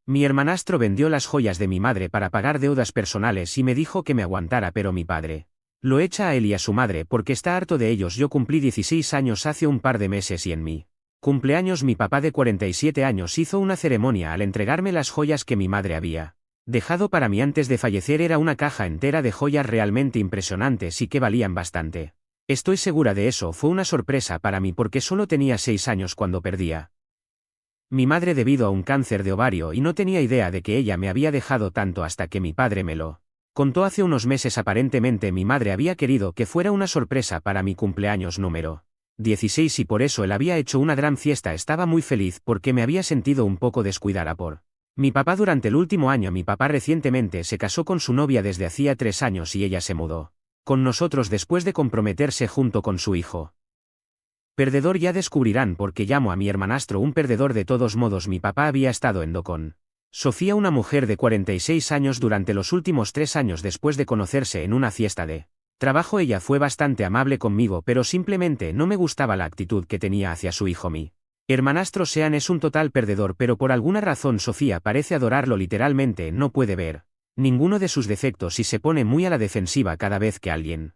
Mi hermanastro vendió las joyas de mi madre para pagar deudas personales y me dijo que me aguantara, pero mi padre lo echa a él y a su madre porque está harto de ellos. Yo cumplí 16 años hace un par de meses y en mi cumpleaños mi papá de 47 años hizo una ceremonia al entregarme las joyas que mi madre había dejado para mí antes de fallecer. Era una caja entera de joyas realmente impresionantes y que valían bastante. Estoy segura de eso. Fue una sorpresa para mí porque solo tenía 6 años cuando perdía mi madre debido a un cáncer de ovario y no tenía idea de que ella me había dejado tanto hasta que mi padre me lo contó hace unos meses. Aparentemente mi madre había querido que fuera una sorpresa para mi cumpleaños número 16 y por eso él había hecho una gran fiesta. Estaba muy feliz porque me había sentido un poco descuidada por mi papá durante el último año. Mi papá recientemente se casó con su novia desde hacía 3 años y ella se mudó con nosotros después de comprometerse junto con su hijo. Perdedor. Ya descubrirán por qué llamo a mi hermanastro un perdedor. De todos modos, mi papá había estado con Sofía, una mujer de 46 años, durante los últimos 3 años después de conocerse en una fiesta de trabajo. Ella fue bastante amable conmigo, pero simplemente no me gustaba la actitud que tenía hacia su hijo. Mi hermanastro Sean es un total perdedor, pero por alguna razón Sofía parece adorarlo literalmente. No puede ver ninguno de sus defectos y se pone muy a la defensiva cada vez que alguien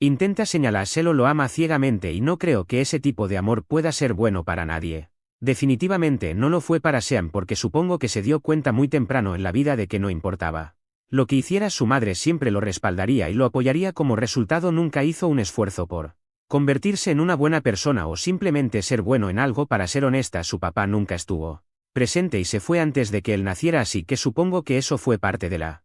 intenta señalárselo. Lo ama ciegamente y no creo que ese tipo de amor pueda ser bueno para nadie. Definitivamente no lo fue para Sean porque supongo que se dio cuenta muy temprano en la vida de que no importaba lo que hiciera su madre, siempre lo respaldaría y lo apoyaría. Como resultado nunca hizo un esfuerzo por convertirse en una buena persona o simplemente ser bueno en algo. Para ser honesta, su papá nunca estuvo presente y se fue antes de que él naciera, así que supongo que eso fue parte de la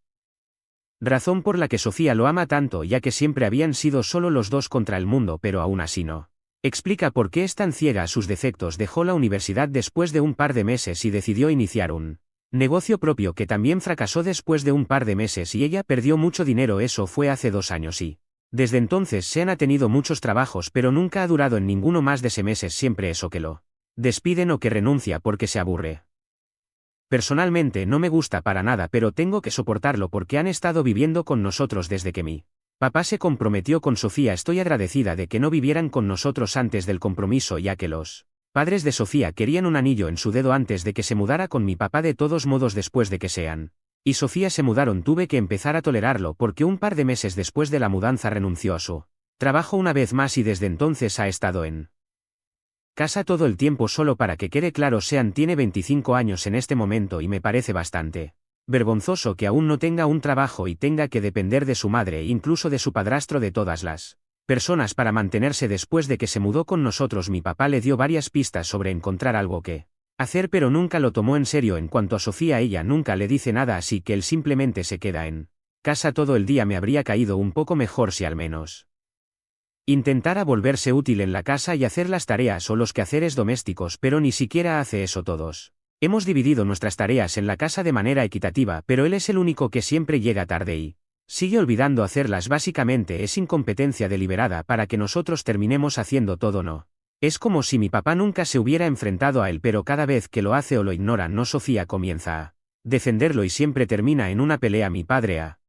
razón por la que Sofía lo ama tanto, ya que siempre habían sido solo los dos contra el mundo, pero aún así no explica por qué es tan ciega a sus defectos. Dejó la universidad después de un par de meses y decidió iniciar un negocio propio que también fracasó después de un par de meses y ella perdió mucho dinero. Eso fue hace 2 años y desde entonces Sean ha tenido muchos trabajos, pero nunca ha durado en ninguno más de 6 meses. Siempre eso que lo despiden o que renuncia porque se aburre. Personalmente no me gusta para nada, pero tengo que soportarlo porque han estado viviendo con nosotros desde que mi papá se comprometió con Sofía. Estoy agradecida de que no vivieran con nosotros antes del compromiso, ya que los padres de Sofía querían un anillo en su dedo antes de que se mudara con mi papá. De todos modos, después de que Sean y Sofía se mudaron, tuve que empezar a tolerarlo porque un par de meses después de la mudanza renunció a su trabajo una vez más y desde entonces ha estado en casa todo el tiempo. Solo para que quede claro, Sean tiene 25 años en este momento y me parece bastante vergonzoso que aún no tenga un trabajo y tenga que depender de su madre e incluso de su padrastro, de todas las personas, para mantenerse. Después de que se mudó con nosotros, mi papá le dio varias pistas sobre encontrar algo que hacer, pero nunca lo tomó en serio. En cuanto a Sofía, ella nunca le dice nada, así que él simplemente se queda en casa todo el día. Me habría caído un poco mejor si al menos intentara volverse útil en la casa y hacer las tareas o los quehaceres domésticos, pero ni siquiera hace eso. Todos hemos dividido nuestras tareas en la casa de manera equitativa, pero él es el único que siempre llega tarde y sigue olvidando hacerlas. Básicamente es incompetencia deliberada para que nosotros terminemos haciendo todo. No es como si mi papá nunca se hubiera enfrentado a él, pero cada vez que lo hace o lo ignora, no, Sofía comienza a defenderlo y siempre termina en una pelea. Mi padre ha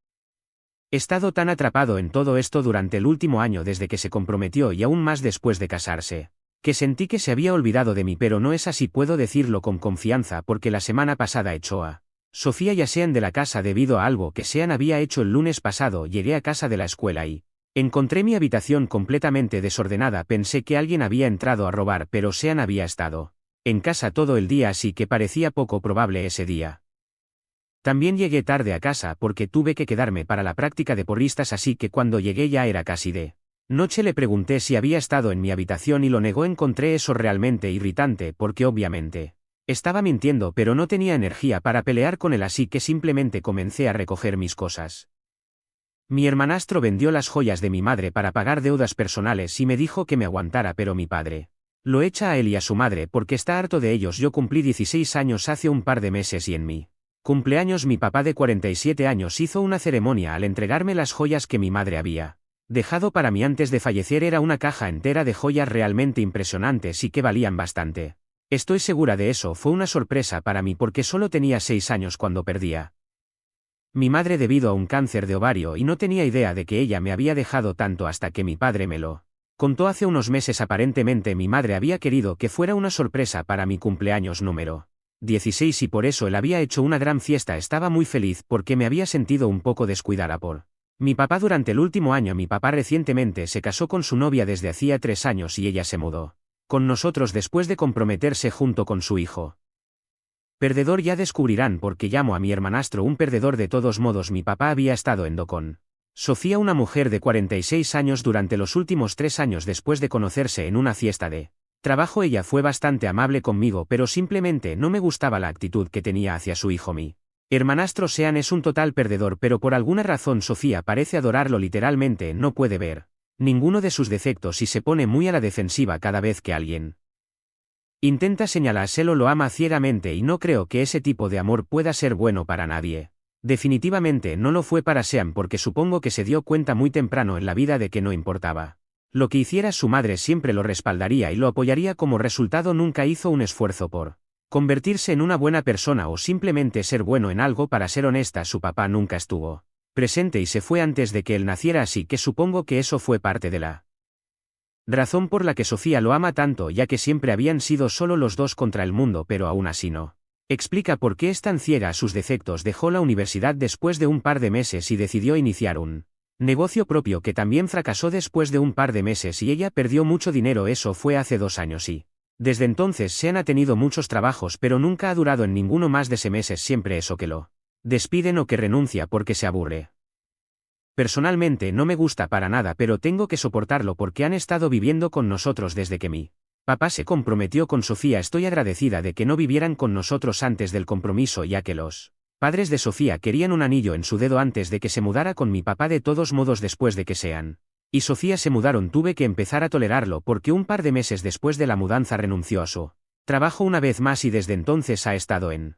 estado tan atrapado en todo esto durante el último año desde que se comprometió y aún más después de casarse, que sentí que se había olvidado de mí, pero no es así. Puedo decirlo con confianza porque la semana pasada echó a Sofía y a Sean de la casa debido a algo que Sean había hecho el lunes pasado. Llegué a casa de la escuela y encontré mi habitación completamente desordenada. Pensé que alguien había entrado a robar, pero Sean había estado en casa todo el día, así que parecía poco probable ese día. También llegué tarde a casa porque tuve que quedarme para la práctica de porristas, así que cuando llegué ya era casi de noche. Le pregunté si había estado en mi habitación y lo negó. Encontré eso realmente irritante porque obviamente estaba mintiendo, pero no tenía energía para pelear con él, así que simplemente comencé a recoger mis cosas. Mi hermanastro vendió las joyas de mi madre para pagar deudas personales y me dijo que me aguantara, pero mi padre lo echa a él y a su madre porque está harto de ellos. Yo cumplí 16 años hace un par de meses y en mi cumpleaños mi papá de 47 años hizo una ceremonia al entregarme las joyas que mi madre había dejado para mí antes de fallecer. Era una caja entera de joyas realmente impresionantes y que valían bastante. Estoy segura de eso. Fue una sorpresa para mí porque solo tenía 6 años cuando perdía mi madre debido a un cáncer de ovario y no tenía idea de que ella me había dejado tanto hasta que mi padre me lo contó hace unos meses. Aparentemente mi madre había querido que fuera una sorpresa para mi cumpleaños número 16 y por eso él había hecho una gran fiesta. Estaba muy feliz porque me había sentido un poco descuidada por mi papá durante el último año. Mi papá recientemente se casó con su novia desde hacía 3 años y ella se mudó con nosotros después de comprometerse junto con su hijo. Perdedor, ya descubrirán por qué llamo a mi hermanastro un perdedor. De todos modos, mi papá había estado en con Sofía, una mujer de 46 años, durante los últimos 3 años después de conocerse en una fiesta de trabajo. Ella fue bastante amable conmigo, pero simplemente no me gustaba la actitud que tenía hacia su hijo. Mi hermanastro Sean es un total perdedor, pero por alguna razón Sofía parece adorarlo. Literalmente no puede ver ninguno de sus defectos y se pone muy a la defensiva cada vez que alguien intenta señalárselo. Lo ama ciegamente y no creo que ese tipo de amor pueda ser bueno para nadie. Definitivamente no lo fue para Sean, porque supongo que se dio cuenta muy temprano en la vida de que no importaba lo que hiciera su madre, siempre lo respaldaría y lo apoyaría. Como resultado, nunca hizo un esfuerzo por convertirse en una buena persona o simplemente ser bueno en algo. Para ser honesta, su papá nunca estuvo presente y se fue antes de que él naciera, así que supongo que eso fue parte de la razón por la que Sofía lo ama tanto, ya que siempre habían sido solo los dos contra el mundo, pero aún así no explica por qué es tan ciega a sus defectos. Dejó la universidad después de un par de meses y decidió iniciar un negocio propio que también fracasó después de un par de meses y ella perdió mucho dinero. Eso fue hace 2 años y desde entonces Sean ha tenido muchos trabajos, pero nunca ha durado en ninguno más de 6 meses. Siempre eso que lo despiden o que renuncia porque se aburre. Personalmente no me gusta para nada, pero tengo que soportarlo porque han estado viviendo con nosotros desde que mi papá se comprometió con Sofía. Estoy agradecida de que no vivieran con nosotros antes del compromiso, ya que los padres de Sofía querían un anillo en su dedo antes de que se mudara con mi papá. De todos modos, después de que Sean y Sofía se mudaron, tuve que empezar a tolerarlo porque un par de meses después de la mudanza renunció a su trabajo una vez más y desde entonces ha estado en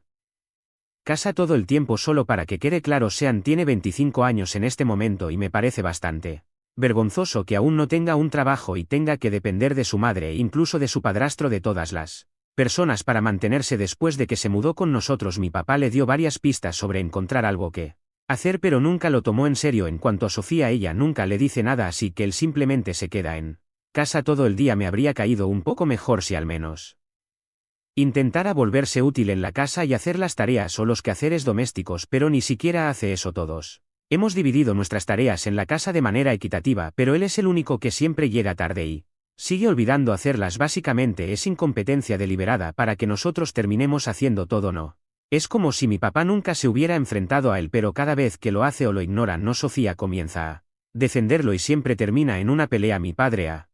casa todo el tiempo. Solo para que quede claro, Sean tiene 25 años en este momento y me parece bastante vergonzoso que aún no tenga un trabajo y tenga que depender de su madre e incluso de su padrastro, de todas las personas, para mantenerse. Después de que se mudó con nosotros, mi papá le dio varias pistas sobre encontrar algo que hacer, pero nunca lo tomó en serio. En cuanto a Sofía, ella nunca le dice nada, así que él simplemente se queda en casa todo el día. Me habría caído un poco mejor si al menos intentara volverse útil en la casa y hacer las tareas o los quehaceres domésticos, pero ni siquiera hace eso. Todos hemos dividido nuestras tareas en la casa de manera equitativa, pero él es el único que siempre llega tarde y sigue olvidando hacerlas. Básicamente es incompetencia deliberada para que nosotros terminemos haciendo todo. No es como si mi papá nunca se hubiera enfrentado a él, pero cada vez que lo hace o lo ignora, no, Sofía comienza a defenderlo y siempre termina en una pelea. Mi padre ha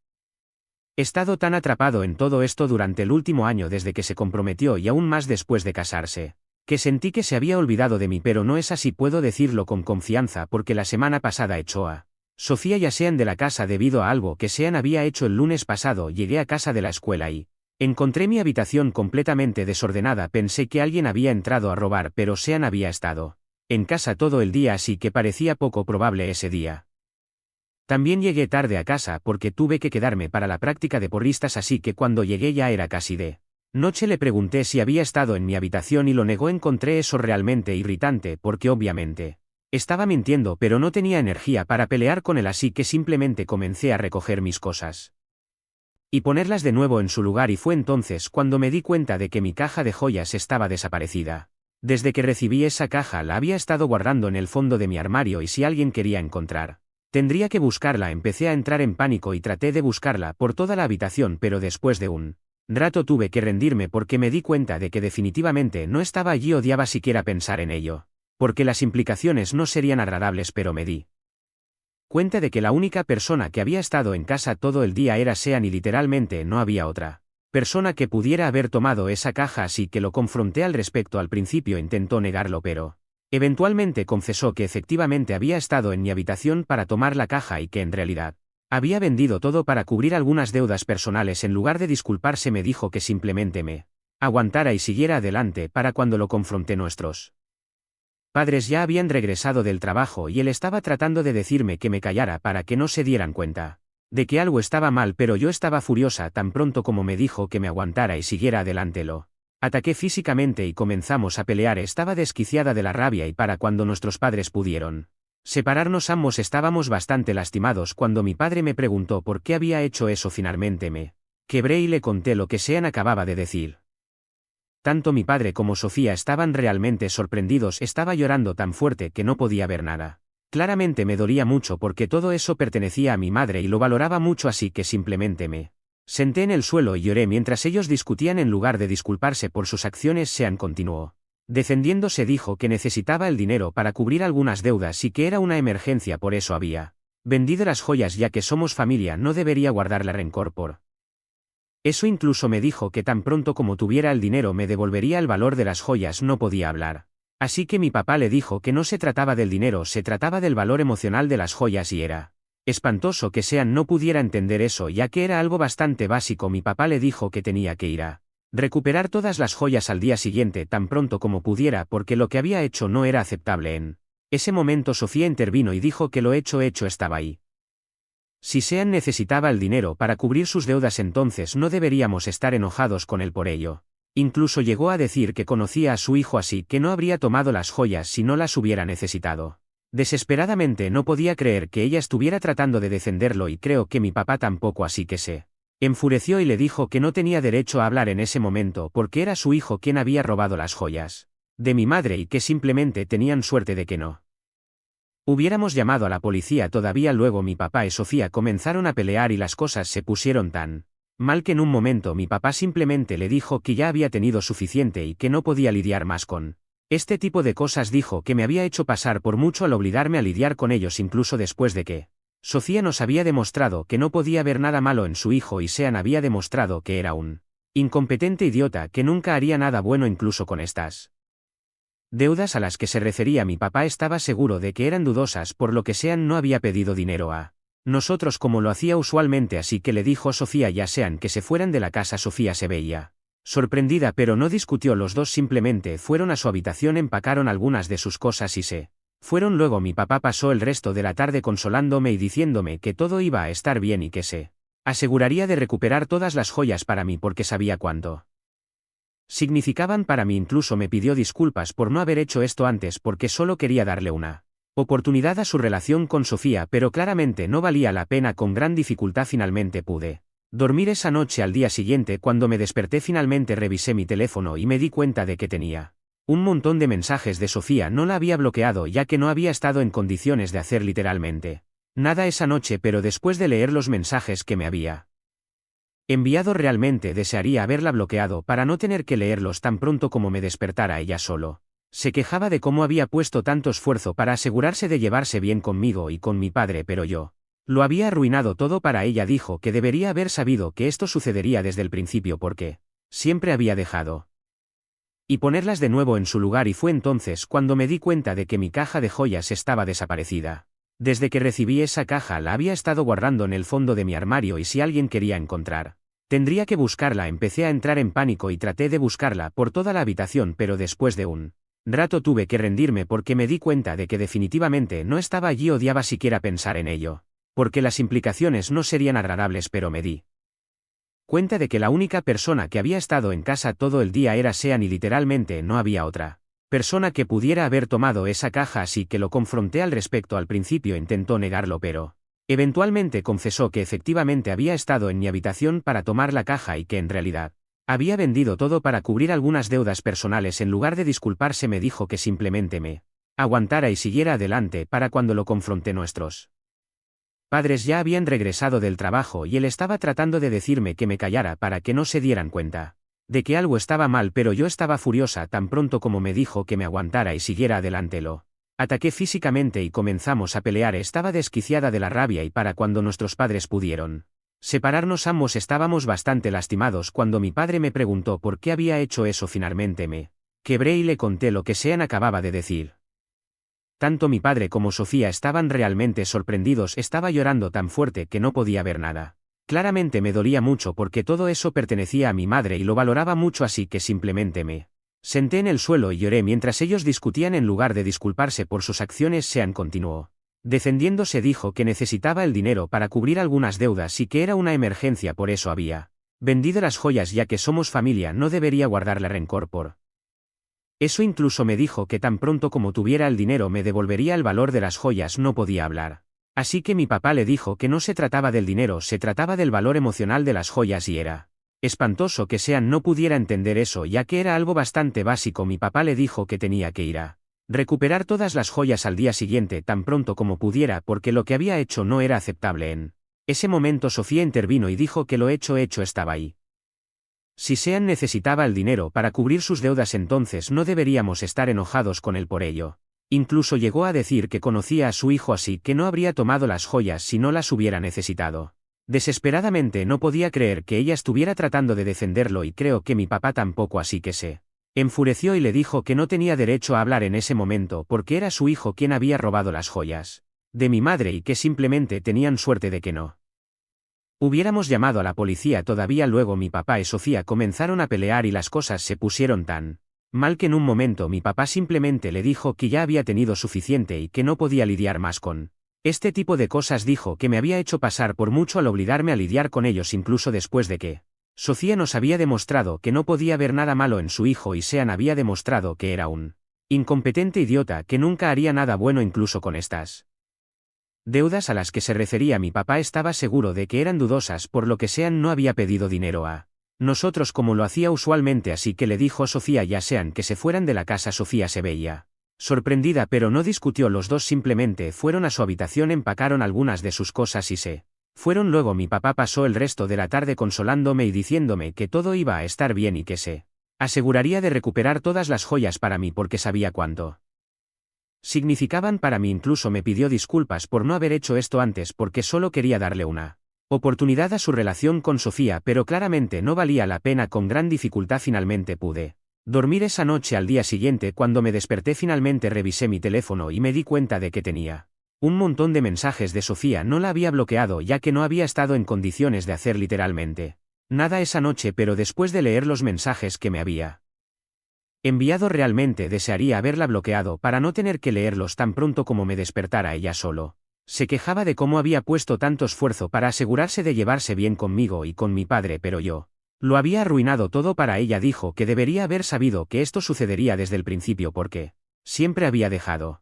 estado tan atrapado en todo esto durante el último año desde que se comprometió y aún más después de casarse, que sentí que se había olvidado de mí, pero no es así. Puedo decirlo con confianza porque la semana pasada echó a Sofía y a Sean de la casa debido a algo que Sean había hecho el lunes pasado. Llegué a casa de la escuela y encontré mi habitación completamente desordenada. Pensé que alguien había entrado a robar, pero Sean había estado en casa todo el día, así que parecía poco probable ese día. También llegué tarde a casa porque tuve que quedarme para la práctica de porristas, así que cuando llegué ya era casi de noche. Le pregunté si había estado en mi habitación y lo negó. Encontré eso realmente irritante porque obviamente estaba mintiendo, pero no tenía energía para pelear con él, así que simplemente comencé a recoger mis cosas y ponerlas de nuevo en su lugar, y fue entonces cuando me di cuenta de que mi caja de joyas estaba desaparecida. Desde que recibí esa caja la había estado guardando en el fondo de mi armario y si alguien quería encontrar, tendría que buscarla. Empecé a entrar en pánico y traté de buscarla por toda la habitación, pero después de un rato tuve que rendirme porque me di cuenta de que definitivamente no estaba allí. Odiaba siquiera pensar en ello, porque las implicaciones no serían agradables, pero me di cuenta de que la única persona que había estado en casa todo el día era Sean y literalmente no había otra persona que pudiera haber tomado esa caja, así que lo confronté al respecto. Al principio intentó negarlo, pero eventualmente confesó que efectivamente había estado en mi habitación para tomar la caja y que en realidad había vendido todo para cubrir algunas deudas personales. En lugar de disculparse, me dijo que simplemente me aguantara y siguiera adelante. Para cuando lo confronté, nuestros padres ya habían regresado del trabajo y él estaba tratando de decirme que me callara para que no se dieran cuenta de que algo estaba mal, pero yo estaba furiosa. Tan pronto como me dijo que me aguantara y siguiera adelante, lo ataqué físicamente y comenzamos a pelear. Estaba desquiciada de la rabia y para cuando nuestros padres pudieron separarnos, ambos estábamos bastante lastimados. Cuando mi padre me preguntó por qué había hecho eso, finalmente me quebré y le conté lo que Sean acababa de decir. Tanto mi padre como Sofía estaban realmente sorprendidos, estaba llorando tan fuerte que no podía ver nada. Claramente me dolía mucho porque todo eso pertenecía a mi madre y lo valoraba mucho, así que simplemente me senté en el suelo y lloré mientras ellos discutían. En lugar de disculparse por sus acciones, Sean continuó. Defendiéndose, dijo que necesitaba el dinero para cubrir algunas deudas y que era una emergencia, por eso había vendido las joyas, ya que somos familia, no debería guardarle rencor por eso. Incluso me dijo que tan pronto como tuviera el dinero me devolvería el valor de las joyas. No podía hablar. Así que mi papá le dijo que no se trataba del dinero, se trataba del valor emocional de las joyas, y era espantoso que Sean no pudiera entender eso, ya que era algo bastante básico. Mi papá le dijo que tenía que ir a recuperar todas las joyas al día siguiente tan pronto como pudiera, porque lo que había hecho no era aceptable. En ese momento Sofía intervino y dijo que lo hecho estaba ahí. Si Sean necesitaba el dinero para cubrir sus deudas, entonces no deberíamos estar enojados con él por ello. Incluso llegó a decir que conocía a su hijo, así que no habría tomado las joyas si no las hubiera necesitado. Desesperadamente no podía creer que ella estuviera tratando de defenderlo, y creo que mi papá tampoco, así que se enfureció y le dijo que no tenía derecho a hablar en ese momento porque era su hijo quien había robado las joyas de mi madre y que simplemente tenían suerte de que no hubiéramos llamado a la policía todavía. Luego mi papá y Sofía comenzaron a pelear y las cosas se pusieron tan mal que en un momento mi papá simplemente le dijo que ya había tenido suficiente y que no podía lidiar más con este tipo de cosas. Dijo que me había hecho pasar por mucho al obligarme a lidiar con ellos, incluso después de que Sofía nos había demostrado que no podía ver nada malo en su hijo y Sean había demostrado que era un incompetente idiota que nunca haría nada bueno. Incluso con estas deudas a las que se refería mi papá estaba seguro de que eran dudosas, por lo que Sean no había pedido dinero a nosotros como lo hacía usualmente, así que le dijo a Sofía y a Sean que se fueran de la casa. Sofía se veía sorprendida, pero no discutió. Los dos simplemente fueron a su habitación, empacaron algunas de sus cosas y se fueron. Luego mi papá pasó el resto de la tarde consolándome y diciéndome que todo iba a estar bien y que se aseguraría de recuperar todas las joyas para mí porque sabía cuánto significaban para mí. Incluso me pidió disculpas por no haber hecho esto antes porque solo quería darle una oportunidad a su relación con Sofía, pero claramente no valía la pena. Con gran dificultad finalmente pude dormir esa noche. Al día siguiente, cuando me desperté, finalmente revisé mi teléfono y me di cuenta de que tenía un montón de mensajes de Sofía. No la había bloqueado ya que no había estado en condiciones de hacer literalmente nada esa noche, pero después de leer los mensajes que me había enviado, realmente desearía haberla bloqueado para no tener que leerlos tan pronto como me despertara. Ella solo se quejaba de cómo había puesto tanto esfuerzo para asegurarse de llevarse bien conmigo y con mi padre, pero yo lo había arruinado todo para ella. Dijo que debería haber sabido que esto sucedería desde el principio porque siempre había dejado y ponerlas de nuevo en su lugar, y fue entonces cuando me di cuenta de que mi caja de joyas estaba desaparecida. Desde que recibí esa caja la había estado guardando en el fondo de mi armario, y si alguien quería encontrar, tendría que buscarla. Empecé a entrar en pánico y traté de buscarla por toda la habitación, pero después de un rato tuve que rendirme porque me di cuenta de que definitivamente no estaba allí. Odiaba siquiera pensar en ello, porque las implicaciones no serían agradables, pero me di cuenta de que la única persona que había estado en casa todo el día era Sean y literalmente no había otra persona que pudiera haber tomado esa caja, así que lo confronté al respecto. Al principio intentó negarlo, pero eventualmente confesó que efectivamente había estado en mi habitación para tomar la caja y que en realidad había vendido todo para cubrir algunas deudas personales. En lugar de disculparse me dijo que simplemente me aguantara y siguiera adelante. Para cuando lo confronté, nuestros padres ya habían regresado del trabajo y él estaba tratando de decirme que me callara para que no se dieran cuenta de que algo estaba mal, pero yo estaba furiosa. Tan pronto como me dijo que me aguantara y siguiera adelante, lo ataqué físicamente y comenzamos a pelear. Estaba desquiciada de la rabia y para cuando nuestros padres pudieron separarnos, ambos estábamos bastante lastimados. Cuando mi padre me preguntó por qué había hecho eso, finalmente me quebré y le conté lo que Sean acababa de decir. Tanto mi padre como Sofía estaban realmente sorprendidos. Estaba llorando tan fuerte que no podía ver nada. Claramente me dolía mucho porque todo eso pertenecía a mi madre y lo valoraba mucho, así que simplemente me senté en el suelo y lloré mientras ellos discutían. En lugar de disculparse por sus acciones, Sean continuó defendiéndose. Dijo que necesitaba el dinero para cubrir algunas deudas y que era una emergencia, por eso había vendido las joyas, ya que somos familia, no debería guardarle rencor por eso. Incluso me dijo que tan pronto como tuviera el dinero me devolvería el valor de las joyas. No podía hablar. Así que mi papá le dijo que no se trataba del dinero, se trataba del valor emocional de las joyas, y era Espantoso que Sean no pudiera entender eso, ya que era algo bastante básico. Mi papá le dijo que tenía que ir a recuperar todas las joyas al día siguiente tan pronto como pudiera, porque lo que había hecho no era aceptable. En ese momento Sofía intervino y dijo que lo hecho estaba ahí. Si Sean necesitaba el dinero para cubrir sus deudas, entonces no deberíamos estar enojados con él por ello. Incluso llegó a decir que conocía a su hijo, así que no habría tomado las joyas si no las hubiera necesitado. Desesperadamente no podía creer que ella estuviera tratando de defenderlo, y creo que mi papá tampoco, así que se enfureció y le dijo que no tenía derecho a hablar en ese momento porque era su hijo quien había robado las joyas de mi madre y que simplemente tenían suerte de que no hubiéramos llamado a la policía todavía. Luego mi papá y Sofía comenzaron a pelear y las cosas se pusieron tan mal que en un momento mi papá simplemente le dijo que ya había tenido suficiente y que no podía lidiar más con este tipo de cosas. Dijo que me había hecho pasar por mucho al obligarme a lidiar con ellos, incluso después de que Sofía nos había demostrado que no podía ver nada malo en su hijo y Sean había demostrado que era un incompetente idiota que nunca haría nada bueno. Incluso con estas deudas a las que se refería mi papá estaba seguro de que eran dudosas, por lo que Sean no había pedido dinero a nosotros como lo hacía usualmente, así que le dijo a Sofía y a Sean que se fueran de la casa. Sofía se veía sorprendida, pero no discutió. Los dos simplemente fueron a su habitación, empacaron algunas de sus cosas y se fueron. Luego mi papá pasó el resto de la tarde consolándome y diciéndome que todo iba a estar bien y que se aseguraría de recuperar todas las joyas para mí porque sabía cuánto significaban para mí. Incluso me pidió disculpas por no haber hecho esto antes porque solo quería darle una oportunidad a su relación con Sofía, pero claramente no valía la pena. Con gran dificultad finalmente pude dormir esa noche. Al día siguiente, cuando me desperté, finalmente revisé mi teléfono y me di cuenta de que tenía un montón de mensajes de Sofía. No la había bloqueado ya que no había estado en condiciones de hacer literalmente nada esa noche, pero después de leer los mensajes que me había enviado, realmente desearía haberla bloqueado para no tener que leerlos tan pronto como me despertara. Ella solo se quejaba de cómo había puesto tanto esfuerzo para asegurarse de llevarse bien conmigo y con mi padre, pero yo lo había arruinado todo para ella. Dijo que debería haber sabido que esto sucedería desde el principio porque siempre había dejado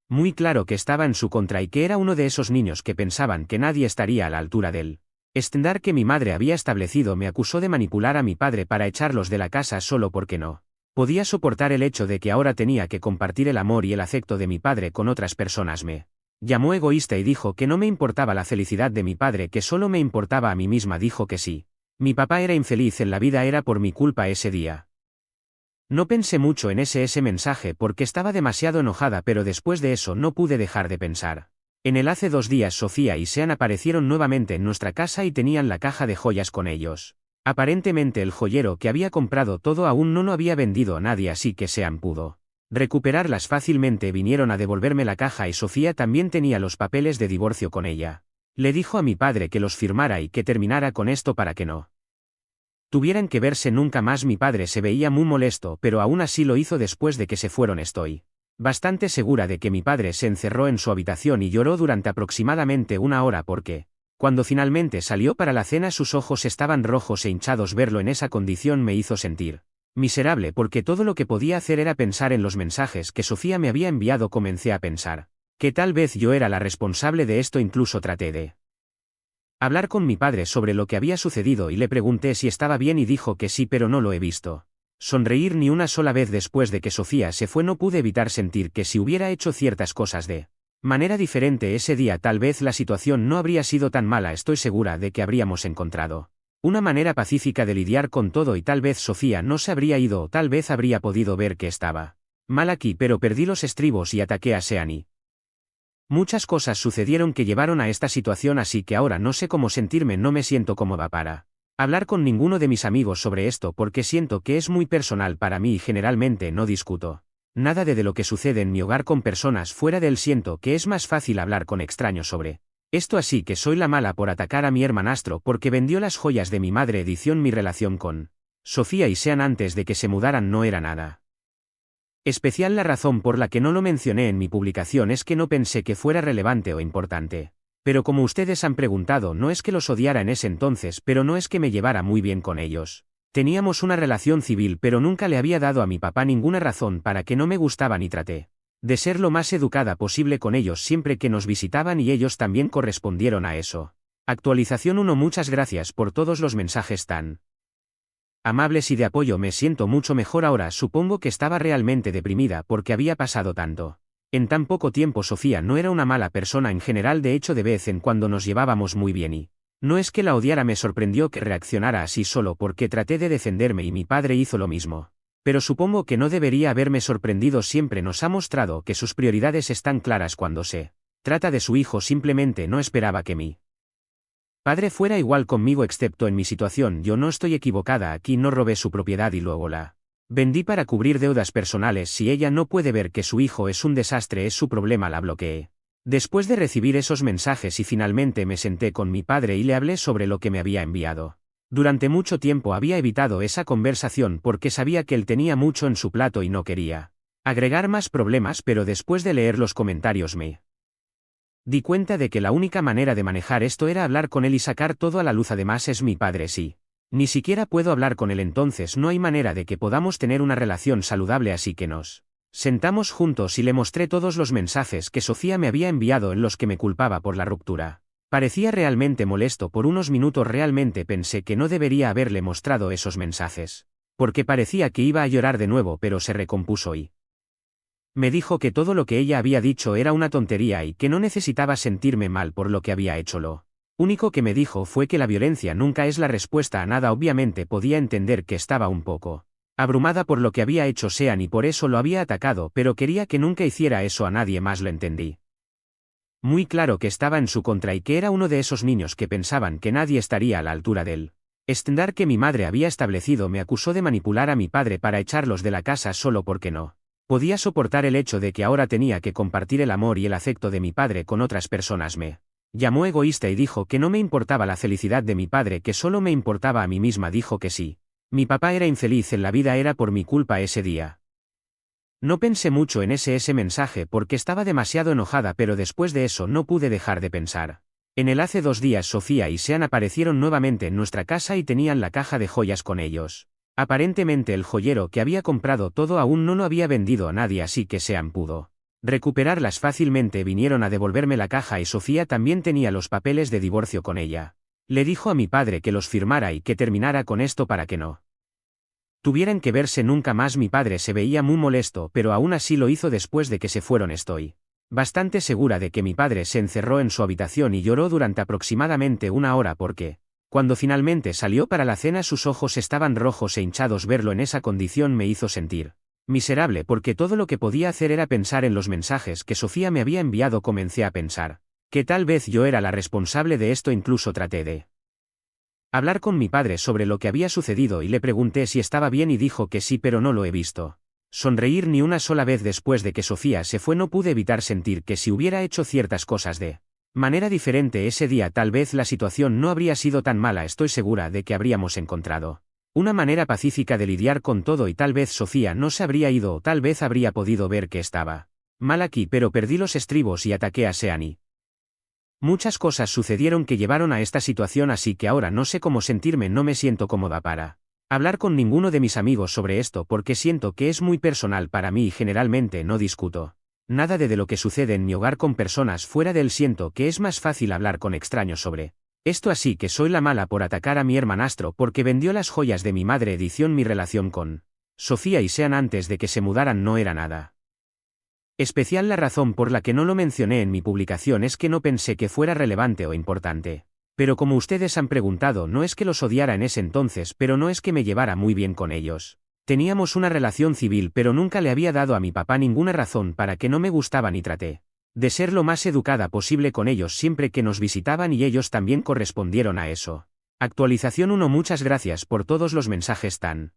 muy claro que estaba en su contra y que era uno de esos niños que pensaban que nadie estaría a la altura de él. Estándar que mi madre había establecido. Me acusó de manipular a mi padre para echarlos de la casa solo porque no podía soportar el hecho de que ahora tenía que compartir el amor y el afecto de mi padre con otras personas. Me llamó egoísta y dijo que no me importaba la felicidad de mi padre, que solo me importaba a mí misma. Dijo que sí mi papá era infeliz en la vida era por mi culpa ese día. No pensé mucho en ese mensaje porque estaba demasiado enojada, pero después de eso no pude dejar de pensar en él. Hace 2 días Sofía y Sean aparecieron nuevamente en nuestra casa y tenían la caja de joyas con ellos. Aparentemente el joyero que había comprado todo aún no lo había vendido a nadie, así que Sean pudo recuperarlas fácilmente. Vinieron a devolverme la caja y Sofía también tenía los papeles de divorcio con ella. Le dijo a mi padre que los firmara y que terminara con esto para que no tuvieran que verse nunca más. Mi padre se veía muy molesto, pero aún así lo hizo después de que se fueron. Estoy bastante segura de que mi padre se encerró en su habitación y lloró durante aproximadamente 1 hora porque cuando finalmente salió para la cena sus ojos estaban rojos e hinchados. Verlo en esa condición me hizo sentir miserable porque todo lo que podía hacer era pensar en los mensajes que Sofía me había enviado. Comencé a pensar que tal vez yo era la responsable de esto. Incluso traté de hablar con mi padre sobre lo que había sucedido y le pregunté si estaba bien y dijo que sí, pero no lo he visto sonreír ni una sola vez. Después de que Sofía se fue no pude evitar sentir que si hubiera hecho ciertas cosas de manera diferente ese día, tal vez la situación no habría sido tan mala. Estoy segura de que habríamos encontrado una manera pacífica de lidiar con todo y tal vez Sofía no se habría ido o tal vez habría podido ver que estaba mal aquí, pero perdí los estribos y ataqué a Sean y muchas cosas sucedieron que llevaron a esta situación, así que ahora no sé cómo sentirme. No me siento cómoda para hablar con ninguno de mis amigos sobre esto porque siento que es muy personal para mí y generalmente no discuto nada de lo que sucede en mi hogar con personas fuera de él. Siento que es más fácil hablar con extraños sobre esto, así que soy la mala por atacar a mi hermanastro porque vendió las joyas de mi madre. Mi relación con Sofía y Sean antes de que se mudaran no era nada especial. La razón por la que no lo mencioné en mi publicación es que no pensé que fuera relevante o importante. Pero como ustedes han preguntado, no es que los odiara en ese entonces, pero no es que me llevara muy bien con ellos. Teníamos una relación civil, pero nunca le había dado a mi papá ninguna razón para que no me gustaban y traté de ser lo más educada posible con ellos siempre que nos visitaban y ellos también correspondieron a eso. Actualización 1. Muchas gracias por todos los mensajes tan amables y de apoyo. Me siento mucho mejor ahora. Supongo que estaba realmente deprimida porque había pasado tanto. En tan poco tiempo. Sofía no era una mala persona en general, de hecho de vez en cuando nos llevábamos muy bien y no es que la odiara. Me sorprendió que reaccionara así solo porque traté de defenderme y mi padre hizo lo mismo. Pero supongo que no debería haberme sorprendido. Siempre nos ha mostrado que sus prioridades están claras cuando se trata de su hijo. Simplemente no esperaba que mi padre fuera igual conmigo, excepto en mi situación. Yo no estoy equivocada aquí. No robé su propiedad y luego la vendí para cubrir deudas personales. Si ella no puede ver que su hijo es un desastre, es su problema. La bloqueé. Después de recibir esos mensajes y finalmente me senté con mi padre y le hablé sobre lo que me había enviado. Durante mucho tiempo había evitado esa conversación porque sabía que él tenía mucho en su plato y no quería agregar más problemas, pero después de leer los comentarios me di cuenta de que la única manera de manejar esto era hablar con él y sacar todo a la luz. Además es mi padre. Sí. Ni siquiera puedo hablar con él, entonces no hay manera de que podamos tener una relación saludable, así que nos sentamos juntos y le mostré todos los mensajes que Sofía me había enviado en los que me culpaba por la ruptura. Parecía realmente molesto. Por unos minutos realmente pensé que no debería haberle mostrado esos mensajes, porque parecía que iba a llorar de nuevo, pero se recompuso y me dijo que todo lo que ella había dicho era una tontería y que no necesitaba sentirme mal por lo que había hecho. Lo único que me dijo fue que la violencia nunca es la respuesta a nada. Obviamente podía entender que estaba un poco abrumada por lo que había hecho Sean y por eso lo había atacado, pero quería que nunca hiciera eso a nadie más. Lo entendí muy claro que estaba en su contra y que era uno de esos niños que pensaban que nadie estaría a la altura de él. Estándar que mi madre había establecido. Me acusó de manipular a mi padre para echarlos de la casa solo porque no podía soportar el hecho de que ahora tenía que compartir el amor y el afecto de mi padre con otras personas. Me llamó egoísta y dijo que no me importaba la felicidad de mi padre, que solo me importaba a mí misma. Dijo que sí mi papá era infeliz en la vida era por mi culpa ese día. No pensé mucho en ese mensaje porque estaba demasiado enojada, pero después de eso no pude dejar de pensar en él. Hace 2 días Sofía y Sean aparecieron nuevamente en nuestra casa y tenían la caja de joyas con ellos. Aparentemente el joyero que había comprado todo aún no lo había vendido a nadie, así que Sean pudo recuperarlas fácilmente. Vinieron a devolverme la caja y Sofía también tenía los papeles de divorcio con ella. Le dijo a mi padre que los firmara y que terminara con esto para que no tuvieran que verse nunca más. Mi padre se veía muy molesto, pero aún así lo hizo después de que se fueron. Estoy bastante segura de que mi padre se encerró en su habitación y lloró durante aproximadamente 1 hora porque cuando finalmente salió para la cena sus ojos estaban rojos e hinchados. Verlo en esa condición me hizo sentir miserable porque todo lo que podía hacer era pensar en los mensajes que Sofía me había enviado. Comencé a pensar que tal vez yo era la responsable de esto. Incluso traté de hablar con mi padre sobre lo que había sucedido y le pregunté si estaba bien y dijo que sí, pero no lo he visto sonreír ni una sola vez. Después de que Sofía se fue no pude evitar sentir que si hubiera hecho ciertas cosas de manera diferente ese día, tal vez la situación no habría sido tan mala. Estoy segura de que habríamos encontrado una manera pacífica de lidiar con todo y tal vez Sofía no se habría ido o tal vez habría podido ver que estaba mal aquí, pero perdí los estribos y ataqué a Sean y muchas cosas sucedieron que llevaron a esta situación, así que ahora no sé cómo sentirme. No me siento cómoda para hablar con ninguno de mis amigos sobre esto porque siento que es muy personal para mí y generalmente no discuto nada de lo que sucede en mi hogar con personas fuera de él. Siento que es más fácil hablar con extraños sobre esto, así que soy la mala por atacar a mi hermanastro porque vendió las joyas de mi madre. Edición. Mi relación con Sofía y Sean antes de que se mudaran no era nada especial. La razón por la que no lo mencioné en mi publicación es que no pensé que fuera relevante o importante. Pero como ustedes han preguntado, no es que los odiara en ese entonces, pero no es que me llevara muy bien con ellos. Teníamos una relación civil, pero nunca le había dado a mi papá ninguna razón para que no me gustaban y traté de ser lo más educada posible con ellos siempre que nos visitaban y ellos también correspondieron a eso. Actualización 1. Muchas gracias por todos los mensajes tan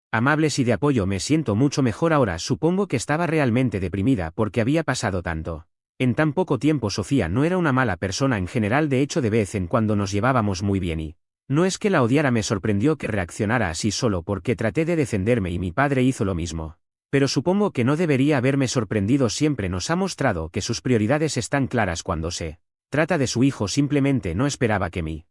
amables y de apoyo. Me siento mucho mejor ahora. Supongo que estaba realmente deprimida porque había pasado tanto en tan poco tiempo. Sofía no era una mala persona en general, de hecho de vez en cuando nos llevábamos muy bien y no es que la odiara. Me sorprendió que reaccionara así solo porque traté de defenderme y mi padre hizo lo mismo. Pero supongo que no debería haberme sorprendido. Siempre nos ha mostrado que sus prioridades están claras cuando se trata de su hijo. Simplemente no esperaba que mi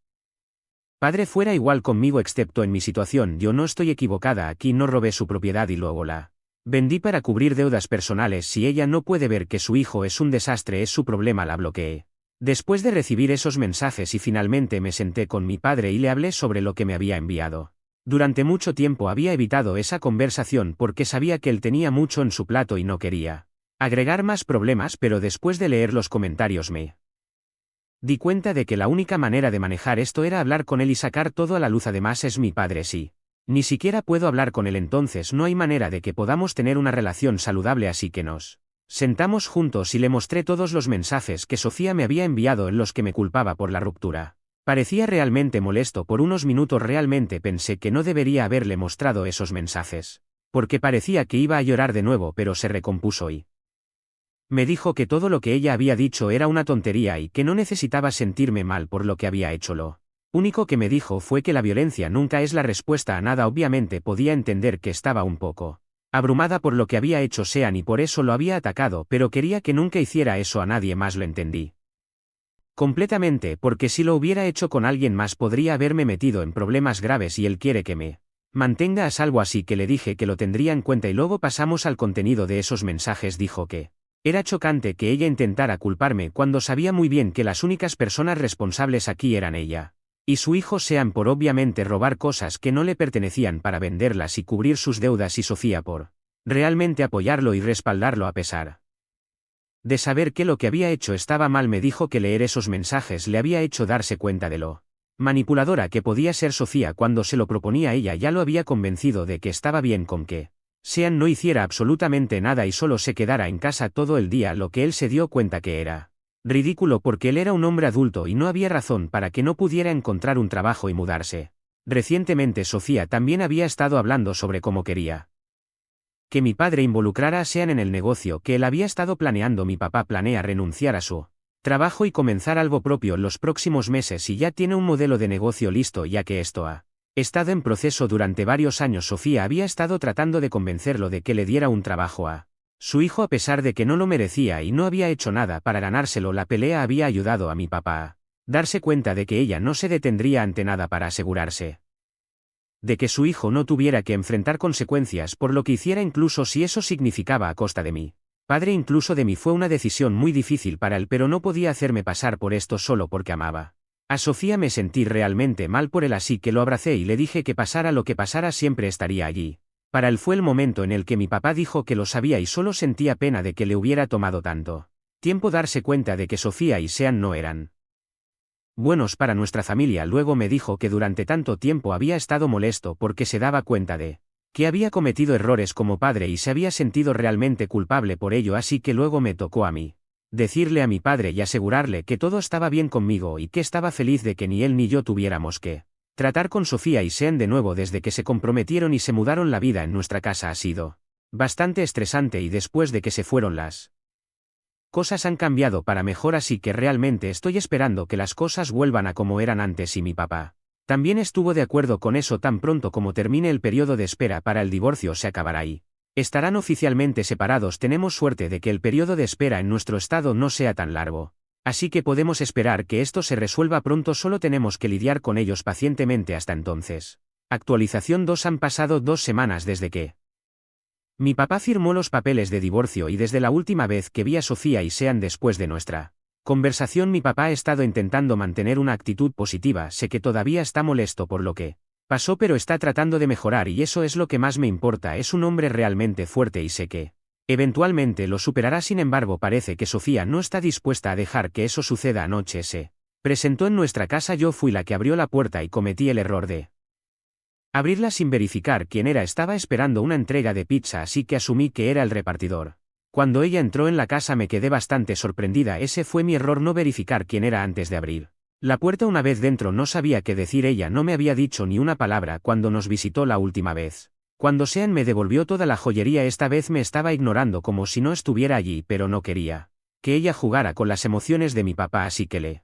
padre fuera igual conmigo, excepto en mi situación. Yo no estoy equivocada aquí. No robé su propiedad y luego la vendí para cubrir deudas personales. Si ella no puede ver que su hijo es un desastre, es su problema. La bloqueé. Después de recibir esos mensajes y finalmente me senté con mi padre y le hablé sobre lo que me había enviado. Durante mucho tiempo había evitado esa conversación porque sabía que él tenía mucho en su plato y no quería agregar más problemas, pero después de leer los comentarios me di cuenta de que la única manera de manejar esto era hablar con él y sacar todo a la luz. Además es mi padre, sí. Ni siquiera puedo hablar con él, entonces no hay manera de que podamos tener una relación saludable, así que nos sentamos juntos y le mostré todos los mensajes que Sofía me había enviado en los que me culpaba por la ruptura. Parecía realmente molesto. Por unos minutos realmente pensé que no debería haberle mostrado esos mensajes, porque parecía que iba a llorar de nuevo, pero se recompuso y me dijo que todo lo que ella había dicho era una tontería y que no necesitaba sentirme mal por lo que había hecho. Lo único que me dijo fue que la violencia nunca es la respuesta a nada. Obviamente podía entender que estaba un poco abrumada por lo que había hecho Sean y por eso lo había atacado, pero quería que nunca hiciera eso a nadie más. Lo entendí completamente, porque si lo hubiera hecho con alguien más podría haberme metido en problemas graves y él quiere que me mantenga a salvo, así que le dije que lo tendría en cuenta. Y luego pasamos al contenido de esos mensajes. Dijo que era chocante que ella intentara culparme cuando sabía muy bien que las únicas personas responsables aquí eran ella y su hijo Sean, por obviamente robar cosas que no le pertenecían para venderlas y cubrir sus deudas, y Sofía por realmente apoyarlo y respaldarlo a pesar de saber que lo que había hecho estaba mal. Me dijo que leer esos mensajes le había hecho darse cuenta de lo manipuladora que podía ser Sofía cuando se lo proponía. Ella ya lo había convencido de que estaba bien con que Sean no hiciera absolutamente nada y solo se quedara en casa todo el día, lo que él se dio cuenta que era ridículo porque él era un hombre adulto y no había razón para que no pudiera encontrar un trabajo y mudarse. Recientemente Sofía también había estado hablando sobre cómo quería que mi padre involucrara a Sean en el negocio que él había estado planeando. Mi papá planea renunciar a su trabajo y comenzar algo propio en los próximos meses y ya tiene un modelo de negocio listo, ya que esto ha estado en proceso durante varios años. Sofía había estado tratando de convencerlo de que le diera un trabajo a su hijo a pesar de que no lo merecía y no había hecho nada para ganárselo. La pelea había ayudado a mi papá a darse cuenta de que ella no se detendría ante nada para asegurarse de que su hijo no tuviera que enfrentar consecuencias por lo que hiciera, incluso si eso significaba a costa de mí padre, incluso de mí. Fue una decisión muy difícil para él, pero no podía hacerme pasar por esto solo porque amaba a Sofía. Me sentí realmente mal por él, así que lo abracé y le dije que pasara lo que pasara siempre estaría allí para él. Fue el momento en el que mi papá dijo que lo sabía y solo sentía pena de que le hubiera tomado tanto tiempo darse cuenta de que Sofía y Sean no eran buenos para nuestra familia. Luego me dijo que durante tanto tiempo había estado molesto porque se daba cuenta de que había cometido errores como padre y se había sentido realmente culpable por ello, así que luego me tocó a mí decirle a mi padre y asegurarle que todo estaba bien conmigo y que estaba feliz de que ni él ni yo tuviéramos que tratar con Sofía y Sean de nuevo desde que se comprometieron y se mudaron. La vida en nuestra casa ha sido bastante estresante y después de que se fueron las cosas han cambiado para mejor, así que realmente estoy esperando que las cosas vuelvan a como eran antes. Y mi papá también estuvo de acuerdo con eso. Tan pronto como termine el periodo de espera para el divorcio se acabará y estarán oficialmente separados. Tenemos suerte de que el periodo de espera en nuestro estado no sea tan largo, así que podemos esperar que esto se resuelva pronto. Solo tenemos que lidiar con ellos pacientemente hasta entonces. Actualización 2. Han pasado 2 semanas desde que mi papá firmó los papeles de divorcio y desde la última vez que vi a Sofía y Sean después de nuestra conversación mi papá ha estado intentando mantener una actitud positiva. Sé que todavía está molesto por lo que pasó, pero está tratando de mejorar y eso es lo que más me importa. Es un hombre realmente fuerte y sé que eventualmente lo superará. Sin embargo, parece que Sofía no está dispuesta a dejar que eso suceda. Anoche se presentó en nuestra casa. Yo fui la que abrió la puerta y cometí el error de abrirla sin verificar quién era. Estaba esperando una entrega de pizza, así que asumí que era el repartidor. Cuando ella entró en la casa me quedé bastante sorprendida. Ese fue mi error, no verificar quién era antes de abrir la puerta. Una vez dentro no sabía qué decir. Ella no me había dicho ni una palabra cuando nos visitó la última vez. Cuando Sean me devolvió toda la joyería, esta vez me estaba ignorando como si no estuviera allí, pero no quería que ella jugara con las emociones de mi papá, así que le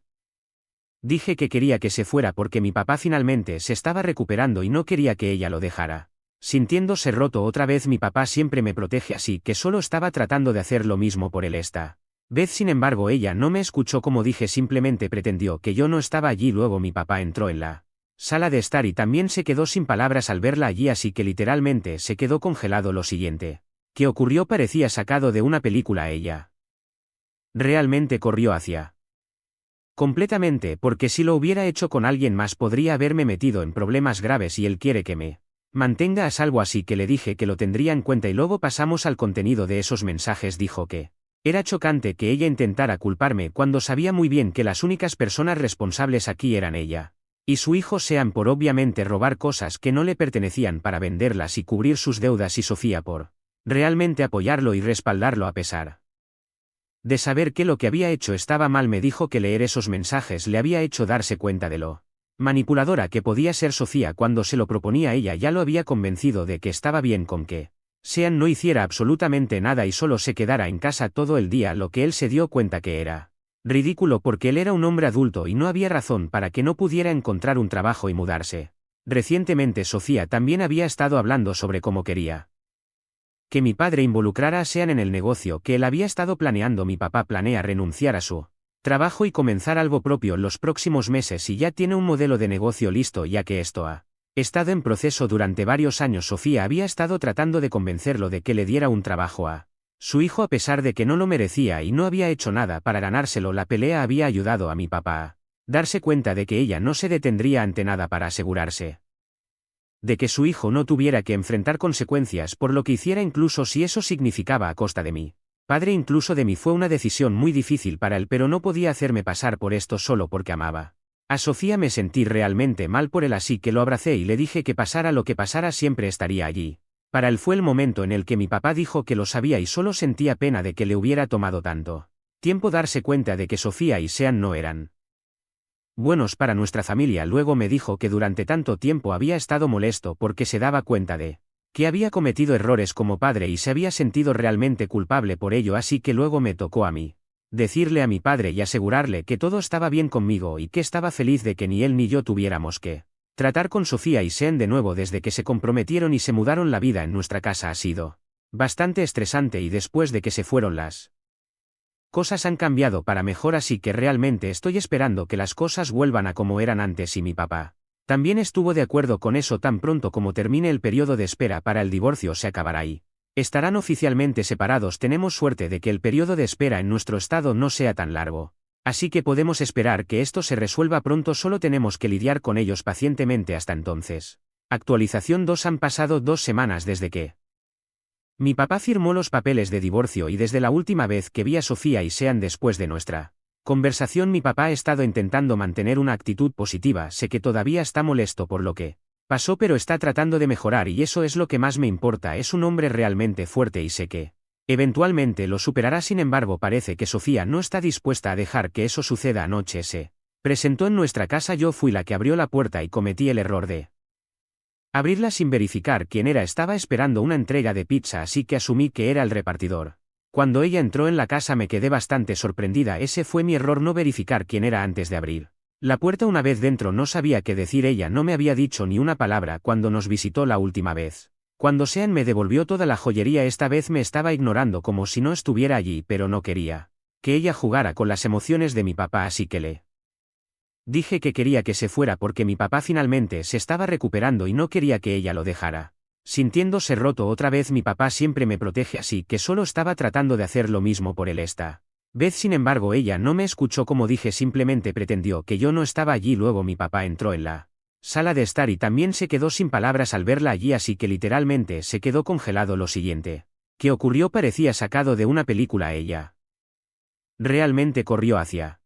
dije que quería que se fuera porque mi papá finalmente se estaba recuperando y no quería que ella lo dejara sintiéndose roto otra vez. Mi papá siempre me protege, así que solo estaba tratando de hacer lo mismo por él esta vez. Sin embargo, ella no me escuchó como dije, simplemente pretendió que yo no estaba allí. Luego mi papá entró en la sala de estar y también se quedó sin palabras al verla allí, así que literalmente se quedó congelado. Lo siguiente que ocurrió parecía sacado de una película. Ella realmente corrió hacia Completamente, porque si lo hubiera hecho con alguien más podría haberme metido en problemas graves y él quiere que me mantenga a salvo, así que le dije que lo tendría en cuenta y luego pasamos al contenido de esos mensajes. Dijo que era chocante que ella intentara culparme cuando sabía muy bien que las únicas personas responsables aquí eran ella y su hijo, sean por obviamente robar cosas que no le pertenecían para venderlas y cubrir sus deudas, y Sofía por realmente apoyarlo y respaldarlo a pesar de saber que lo que había hecho estaba mal. Me dijo que leer esos mensajes le había hecho darse cuenta de lo manipuladora que podía ser Sofía cuando se lo proponía. Ella ya lo había convencido de que estaba bien con que Sean no hiciera absolutamente nada y solo se quedara en casa todo el día, lo que él se dio cuenta que era ridículo porque él era un hombre adulto y no había razón para que no pudiera encontrar un trabajo y mudarse. Recientemente Sofía también había estado hablando sobre cómo quería que mi padre involucrara a Sean en el negocio que él había estado planeando. Mi papá planea renunciar a su trabajo y comenzar algo propio en los próximos meses y ya tiene un modelo de negocio listo, ya que esto ha estado en proceso durante varios años. Sofía había estado tratando de convencerlo de que le diera un trabajo a su hijo a pesar de que no lo merecía y no había hecho nada para ganárselo. La pelea había ayudado a mi papá a darse cuenta de que ella no se detendría ante nada para asegurarse de que su hijo no tuviera que enfrentar consecuencias por lo que hiciera, incluso si eso significaba a costa de mí padre, incluso de mí. Fue una decisión muy difícil para él, pero no podía hacerme pasar por esto solo porque amaba a Sofía. Me sentí realmente mal por él, así que lo abracé y le dije que pasara lo que pasara siempre estaría allí para él. Fue el momento en el que mi papá dijo que lo sabía y solo sentía pena de que le hubiera tomado tanto tiempo darse cuenta de que Sofía y Sean no eran buenos para nuestra familia. Luego me dijo que durante tanto tiempo había estado molesto porque se daba cuenta de que había cometido errores como padre y se había sentido realmente culpable por ello, así que luego me tocó a mí decirle a mi padre y asegurarle que todo estaba bien conmigo y que estaba feliz de que ni él ni yo tuviéramos que tratar con Sofía y Sean de nuevo. Desde que se comprometieron y se mudaron, la vida en nuestra casa ha sido bastante estresante y después de que se fueron las cosas han cambiado para mejor, así que realmente estoy esperando que las cosas vuelvan a como eran antes. Y mi papá también estuvo de acuerdo con eso. Tan pronto como termine el periodo de espera para el divorcio se acabará y estarán oficialmente separados. Tenemos suerte de que el periodo de espera en nuestro estado no sea tan largo, así que podemos esperar que esto se resuelva pronto, solo tenemos que lidiar con ellos pacientemente hasta entonces. Actualización 2. Han pasado 2 semanas desde que mi papá firmó los papeles de divorcio y desde la última vez que vi a Sofía y Sean después de nuestra conversación mi papá ha estado intentando mantener una actitud positiva. Sé que todavía está molesto por lo que pasó, pero está tratando de mejorar y eso es lo que más me importa. Es un hombre realmente fuerte y sé que eventualmente lo superará. Sin embargo, parece que Sofía no está dispuesta a dejar que eso suceda. Anoche se presentó en nuestra casa. Yo fui la que abrió la puerta y cometí el error de abrirla sin verificar quién era. Estaba esperando una entrega de pizza, así que asumí que era el repartidor. Cuando ella entró en la casa me quedé bastante sorprendida. Ese fue mi error, no verificar quién era antes de abrir la puerta. Una vez dentro no sabía qué decir. Ella no me había dicho ni una palabra cuando nos visitó la última vez. Cuando Sean me devolvió toda la joyería, esta vez me estaba ignorando como si no estuviera allí, pero no quería que ella jugara con las emociones de mi papá, así que le dije que quería que se fuera porque mi papá finalmente se estaba recuperando y no quería que ella lo dejara sintiéndose roto otra vez. Mi papá siempre me protege, así que solo estaba tratando de hacer lo mismo por él esta vez. Sin embargo, ella no me escuchó como dije, simplemente pretendió que yo no estaba allí. Luego mi papá entró en la sala de estar y también se quedó sin palabras al verla allí, así que literalmente se quedó congelado. Lo siguiente que ocurrió parecía sacado de una película. Ella realmente corrió hacia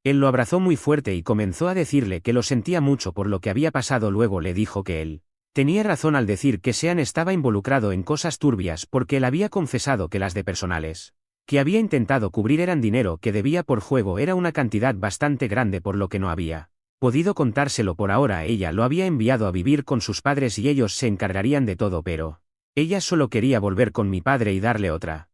él, lo abrazó muy fuerte y comenzó a decirle que lo sentía mucho por lo que había pasado. Luego le dijo que él tenía razón al decir que Sean estaba involucrado en cosas turbias porque él había confesado que las de personales que había intentado cubrir eran dinero que debía por juego. Era una cantidad bastante grande por lo que no había podido contárselo por ahora. Ella lo había enviado a vivir con sus padres y ellos se encargarían de todo, pero ella solo quería volver con mi padre y darle otra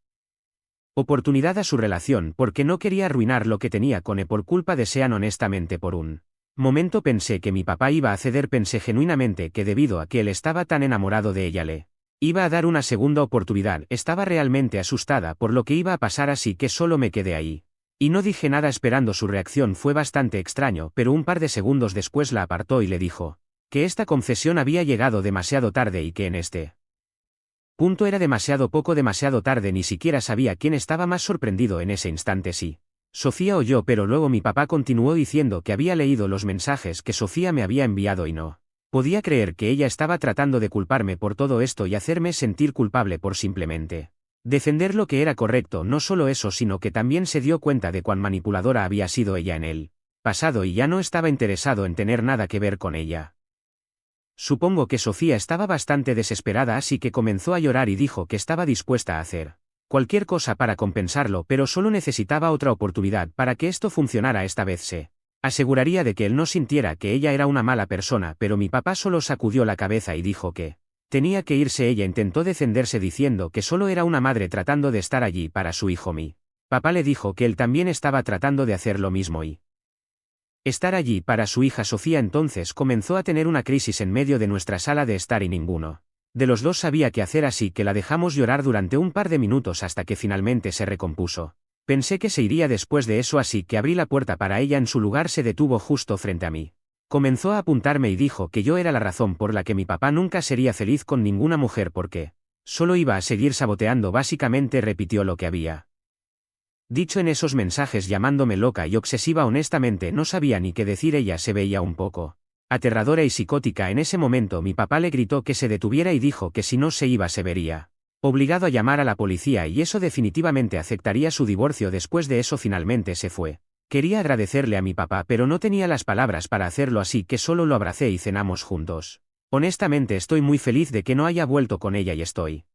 oportunidad a su relación porque no quería arruinar lo que tenía con él por culpa de Sean. Honestamente, por un momento pensé que mi papá iba a ceder. Pensé genuinamente que debido a que él estaba tan enamorado de ella le iba a dar una segunda oportunidad. Estaba realmente asustada por lo que iba a pasar, así que solo me quedé ahí y no dije nada esperando su reacción. Fue bastante extraño, pero un par de segundos después la apartó y le dijo que esta confesión había llegado demasiado tarde y que en este punto era demasiado poco, demasiado tarde. Ni siquiera sabía quién estaba más sorprendido en ese instante, sí Sofía oyó, pero luego mi papá continuó diciendo que había leído los mensajes que Sofía me había enviado y no podía creer que ella estaba tratando de culparme por todo esto y hacerme sentir culpable por simplemente defender lo que era correcto. No solo eso, sino que también se dio cuenta de cuán manipuladora había sido ella en el pasado y ya no estaba interesado en tener nada que ver con ella. Supongo que Sofía estaba bastante desesperada, así que comenzó a llorar y dijo que estaba dispuesta a hacer cualquier cosa para compensarlo, pero solo necesitaba otra oportunidad para que esto funcionara. Esta vez se aseguraría de que él no sintiera que ella era una mala persona, pero mi papá solo sacudió la cabeza y dijo que tenía que irse. Ella intentó defenderse diciendo que solo era una madre tratando de estar allí para su hijo. Mi papá le dijo que él también estaba tratando de hacer lo mismo y estar allí para su hija. Sofía entonces comenzó a tener una crisis en medio de nuestra sala de estar y ninguno de los dos sabía qué hacer, así que la dejamos llorar durante un par de minutos hasta que finalmente se recompuso. Pensé que se iría después de eso, así que abrí la puerta para ella. En su lugar se detuvo justo frente a mí. Comenzó a apuntarme y dijo que yo era la razón por la que mi papá nunca sería feliz con ninguna mujer porque solo iba a seguir saboteando. Básicamente repitió lo que había dicho en esos mensajes, llamándome loca y obsesiva. Honestamente no sabía ni qué decir. Ella se veía un poco aterradora y psicótica. En ese momento mi papá le gritó que se detuviera y dijo que si no se iba se vería obligado a llamar a la policía y eso definitivamente afectaría su divorcio. Después de eso finalmente se fue. Quería agradecerle a mi papá, pero no tenía las palabras para hacerlo, así que solo lo abracé y cenamos juntos. Honestamente estoy muy feliz de que no haya vuelto con ella y estoy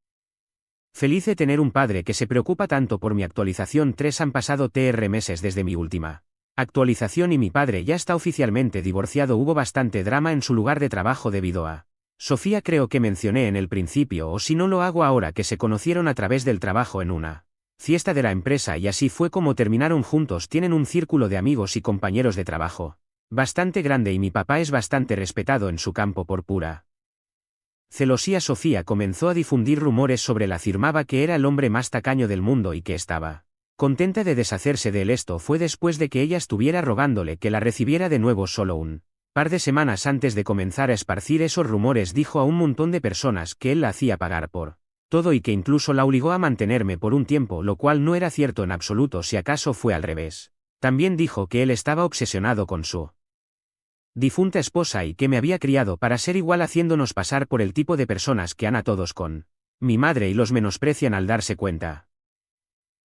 feliz de tener un padre que se preocupa tanto por mi actualización 3. Han pasado meses desde mi última actualización y mi padre ya está oficialmente divorciado. Hubo bastante drama en su lugar de trabajo debido a Sofía. Creo que mencioné en el principio, o si no lo hago ahora, que se conocieron a través del trabajo en una fiesta de la empresa y así fue como terminaron juntos. Tienen un círculo de amigos y compañeros de trabajo bastante grande y mi papá es bastante respetado en su campo por pura celosía. Sofía comenzó a difundir rumores sobre él. Afirmaba que era el hombre más tacaño del mundo y que estaba contenta de deshacerse de él. Esto fue después de que ella estuviera rogándole que la recibiera de nuevo. Solo un par de semanas antes de comenzar a esparcir esos rumores, dijo a un montón de personas que él la hacía pagar por todo y que incluso la obligó a mantenerme por un tiempo, lo cual no era cierto en absoluto. Si acaso fue al revés. También dijo que él estaba obsesionado con su difunta esposa y que me había criado para ser igual, haciéndonos pasar por el tipo de personas que han a todos con mi madre y los menosprecian al darse cuenta.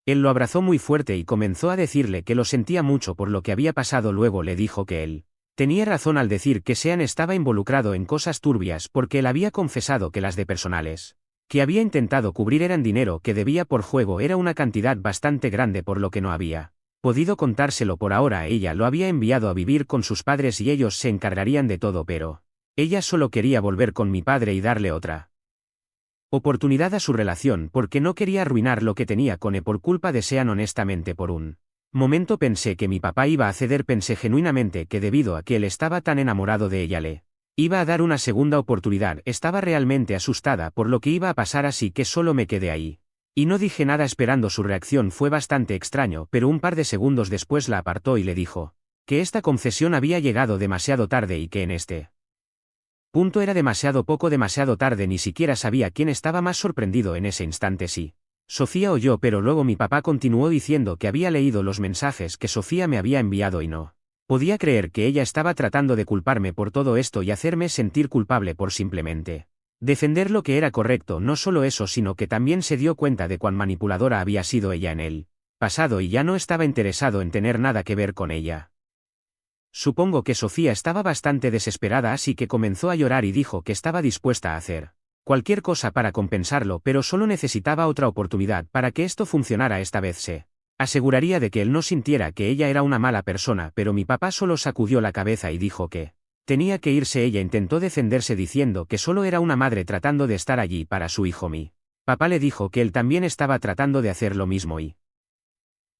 Él lo abrazó muy fuerte y comenzó a decirle que lo sentía mucho por lo que había pasado. Luego le dijo que él tenía razón al decir que Sean estaba involucrado en cosas turbias, porque él había confesado que las de personales que había intentado cubrir eran dinero que debía por juego. Era una cantidad bastante grande, por lo que no había podido contárselo por ahora. Ella lo había enviado a vivir con sus padres y ellos se encargarían de todo, pero ella solo quería volver con mi padre y darle otra oportunidad a su relación, porque no quería arruinar lo que tenía con él por culpa de Sean. Honestamente por un momento pensé que mi papá iba a ceder. Pensé genuinamente que debido a que él estaba tan enamorado de ella le iba a dar una segunda oportunidad. Estaba realmente asustada por lo que iba a pasar, así que solo me quedé ahí y no dije nada esperando su reacción. Fue bastante extraño, pero un par de segundos después la apartó y le dijo que esta confesión había llegado demasiado tarde y que en este punto era demasiado poco, demasiado tarde. Ni siquiera sabía quién estaba más sorprendido en ese instante. Sí. Sofía oyó, pero luego mi papá continuó diciendo que había leído los mensajes que Sofía me había enviado y no podía creer que ella estaba tratando de culparme por todo esto y hacerme sentir culpable por simplemente defender lo que era correcto. No solo eso, sino que también se dio cuenta de cuán manipuladora había sido ella en el pasado y ya no estaba interesado en tener nada que ver con ella. Supongo que Sofía estaba bastante desesperada, así que comenzó a llorar y dijo que estaba dispuesta a hacer cualquier cosa para compensarlo, pero solo necesitaba otra oportunidad para que esto funcionara. Esta vez se aseguraría de que él no sintiera que ella era una mala persona, pero mi papá solo sacudió la cabeza y dijo que tenía que irse. Ella intentó defenderse diciendo que solo era una madre tratando de estar allí para su hijo. Mi papá le dijo que él también estaba tratando de hacer lo mismo y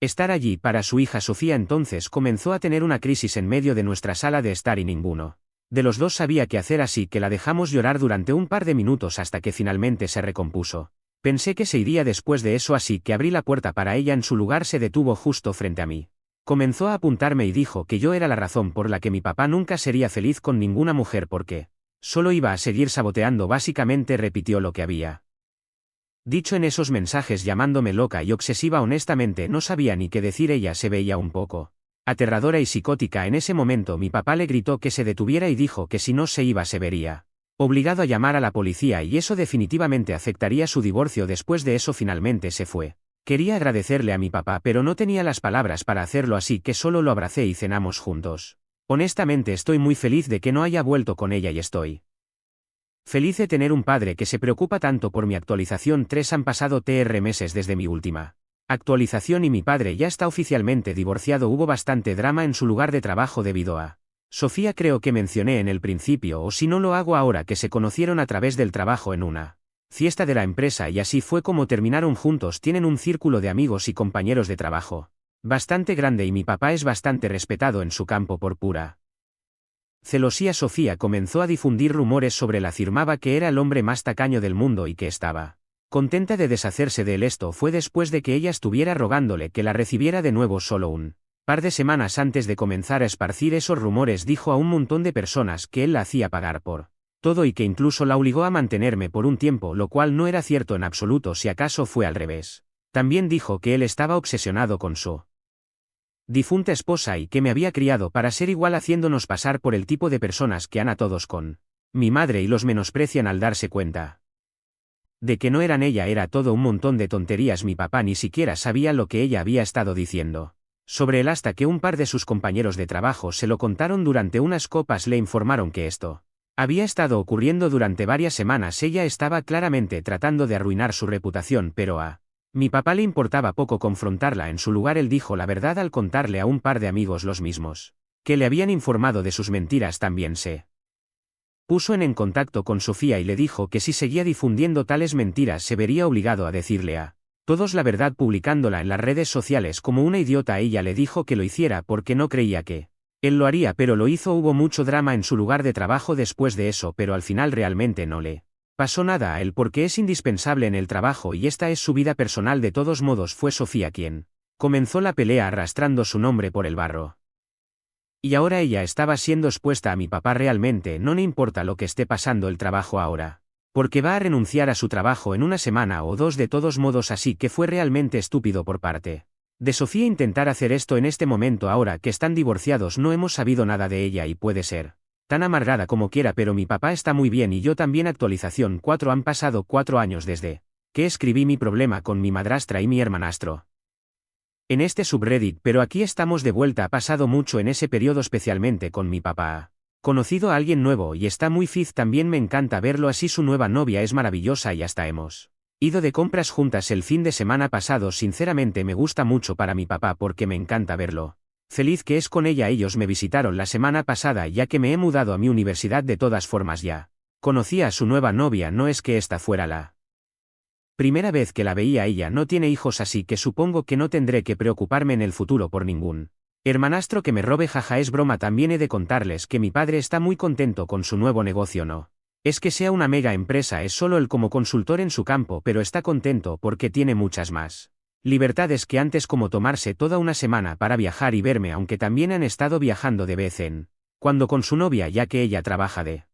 estar allí para su hija. Sofía entonces comenzó a tener una crisis en medio de nuestra sala de estar y ninguno de los dos sabía qué hacer, así que la dejamos llorar durante un par de minutos hasta que finalmente se recompuso. Pensé que se iría después de eso, así que abrí la puerta para ella. En su lugar se detuvo justo frente a mí. Comenzó a apuntarme y dijo que yo era la razón por la que mi papá nunca sería feliz con ninguna mujer porque solo iba a seguir saboteando. Básicamente repitió lo que había Dicho en esos mensajes llamándome loca y obsesiva, honestamente no sabía ni qué decir. Ella se veía un poco aterradora y psicótica. En ese momento mi papá le gritó que se detuviera y dijo que si no se iba se vería obligado a llamar a la policía y eso definitivamente afectaría su divorcio. Después de eso finalmente se fue. Quería agradecerle a mi papá pero no tenía las palabras para hacerlo, así que solo lo abracé y cenamos juntos. Honestamente estoy muy feliz de que no haya vuelto con ella y estoy feliz de tener un padre que se preocupa tanto por mi actualización. 3 Han pasado meses desde mi última actualización y mi padre ya está oficialmente divorciado. Hubo bastante drama en su lugar de trabajo debido a Sofía, creo que mencioné en el principio, o si no lo hago ahora, que se conocieron a través del trabajo en una fiesta de la empresa y así fue como terminaron juntos. Tienen un círculo de amigos y compañeros de trabajo bastante grande y mi papá es bastante respetado en su campo por pura celosía. Sofía comenzó a difundir rumores sobre él, afirmaba que era el hombre más tacaño del mundo y que estaba contenta de deshacerse de él. Esto fue después de que ella estuviera rogándole que la recibiera de nuevo. Solo un par de semanas antes de comenzar a esparcir esos rumores dijo a un montón de personas que él la hacía pagar por todo y que incluso la obligó a mantenerme por un tiempo, lo cual no era cierto en absoluto, si acaso fue al revés. También dijo que él estaba obsesionado con su difunta esposa y que me había criado para ser igual, haciéndonos pasar por el tipo de personas que han a todos con mi madre y los menosprecian al darse cuenta de que no eran ella. Era todo un montón de tonterías. Mi papá ni siquiera sabía lo que ella había estado diciendo sobre él hasta que un par de sus compañeros de trabajo se lo contaron durante unas copas. Le informaron que esto había estado ocurriendo durante varias semanas. Ella estaba claramente tratando de arruinar su reputación, pero a mi papá le importaba poco confrontarla. En su lugar él dijo la verdad al contarle a un par de amigos los mismos que le habían informado de sus mentiras. También se puso en contacto con Sofía y le dijo que si seguía difundiendo tales mentiras se vería obligado a decirle a todos la verdad publicándola en las redes sociales como una idiota. Ella le dijo que lo hiciera porque no creía que él lo haría, pero lo hizo. Hubo mucho drama en su lugar de trabajo después de eso, pero al final realmente no le pasó nada a él porque es indispensable en el trabajo y esta es su vida personal. De todos modos fue Sofía quien comenzó la pelea arrastrando su nombre por el barro. Y ahora ella estaba siendo expuesta. A mi papá realmente no le importa lo que esté pasando el trabajo ahora, porque va a renunciar a su trabajo en una semana o dos de todos modos, así que fue realmente estúpido por parte de Sofía intentar hacer esto en este momento. Ahora que están divorciados no hemos sabido nada de ella y puede ser tan amargada como quiera, pero mi papá está muy bien y yo también. Actualización 4 Han pasado 4 años desde que escribí mi problema con mi madrastra y mi hermanastro en este subreddit, pero aquí estamos de vuelta. Ha pasado mucho en ese periodo, especialmente con mi papá. Ha conocido a alguien nuevo y está muy feliz. También me encanta verlo así. Su nueva novia es maravillosa y hasta hemos ido de compras juntas el fin de semana pasado. Sinceramente me gusta mucho para mi papá porque me encanta verlo feliz que es con ella. Ellos me visitaron la semana pasada ya que me he mudado a mi universidad. De todas formas ya conocía a su nueva novia, no es que esta fuera la primera vez que la veía. Ella no tiene hijos, así que supongo que no tendré que preocuparme en el futuro por ningún hermanastro que me robe. Jaja, es broma. También he de contarles que mi padre está muy contento con su nuevo negocio. No es que sea una mega empresa, es solo él como consultor en su campo, pero está contento porque tiene muchas más libertades que antes, como tomarse toda una semana para viajar y verme, aunque también han estado viajando de vez en cuando con su novia ya que ella trabaja de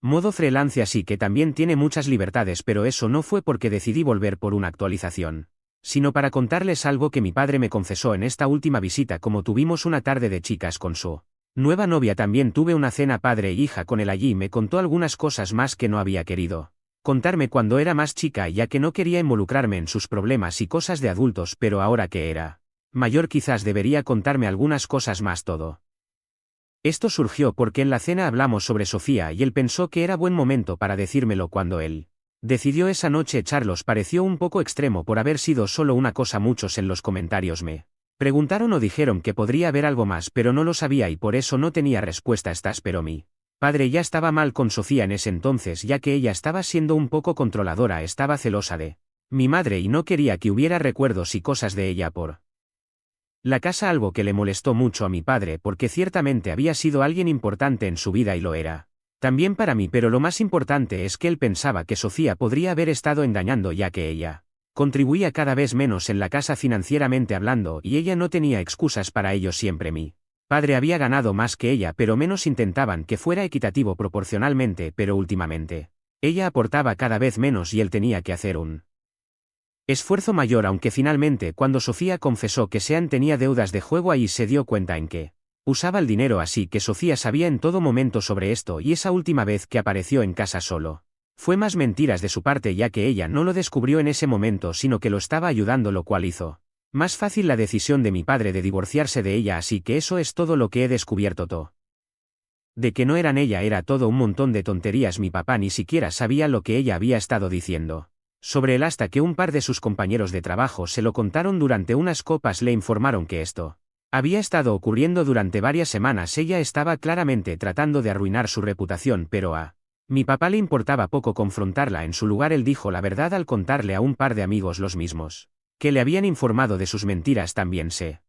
modo freelance, así que también tiene muchas libertades. Pero eso no fue porque decidí volver por una actualización, sino para contarles algo que mi padre me confesó en esta última visita. Como tuvimos una tarde de chicas con su nueva novia, también tuve una cena padre e hija con él allí. Me contó algunas cosas más que no había querido contarme cuando era más chica, ya que no quería involucrarme en sus problemas y cosas de adultos, pero ahora que era mayor quizás debería contarme algunas cosas más. Todo esto surgió porque en la cena hablamos sobre Sofía y él pensó que era buen momento para decírmelo. Cuando él decidió esa noche echarlos pareció un poco extremo por haber sido solo una cosa. Muchos en los comentarios me preguntaron o dijeron que podría haber algo más, pero no lo sabía y por eso no tenía respuesta a estas. Pero mi padre ya estaba mal con Sofía en ese entonces, ya que ella estaba siendo un poco controladora, estaba celosa de mi madre y no quería que hubiera recuerdos y cosas de ella por la casa, algo que le molestó mucho a mi padre porque ciertamente había sido alguien importante en su vida y lo era también para mí, pero lo más importante es que él pensaba que Sofía podría haber estado engañando, ya que ella contribuía cada vez menos en la casa financieramente hablando y ella no tenía excusas para ello. Siempre mi padre había ganado más que ella, pero menos. Intentaban que fuera equitativo proporcionalmente, pero últimamente Ella aportaba cada vez menos y él tenía que hacer un esfuerzo mayor, aunque finalmente cuando Sofía confesó que Sean tenía deudas de juego ahí se dio cuenta en que usaba el dinero, así que Sofía sabía en todo momento sobre esto y esa última vez que apareció en casa solo fue más mentiras de su parte, ya que ella no lo descubrió en ese momento sino que lo estaba ayudando, lo cual hizo más fácil la decisión de mi padre de divorciarse de ella, así que eso es todo lo que he descubierto. De que no eran ella era todo un montón de tonterías, mi papá ni siquiera sabía lo que ella había estado diciendo sobre él hasta que un par de sus compañeros de trabajo se lo contaron durante unas copas. Le informaron que esto había estado ocurriendo durante varias semanas. Ella estaba claramente tratando de arruinar su reputación, pero a mi papá le importaba poco confrontarla. En su lugar él dijo la verdad al contarle a un par de amigos los mismos que le habían informado de sus mentiras. También se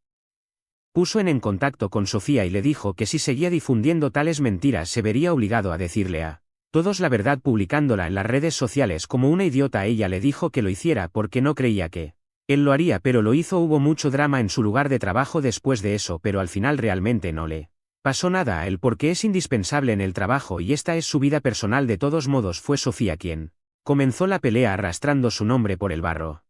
puso en contacto con Sofía y le dijo que si seguía difundiendo tales mentiras se vería obligado a decirle a todos la verdad publicándola en las redes sociales como una idiota. Ella le dijo que lo hiciera porque no creía que él lo haría, pero lo hizo. Hubo mucho drama en su lugar de trabajo después de eso, pero al final realmente no le pasó nada a él porque es indispensable en el trabajo y esta es su vida personal. De todos modos fue Sofía quien comenzó la pelea arrastrando su nombre por el barro.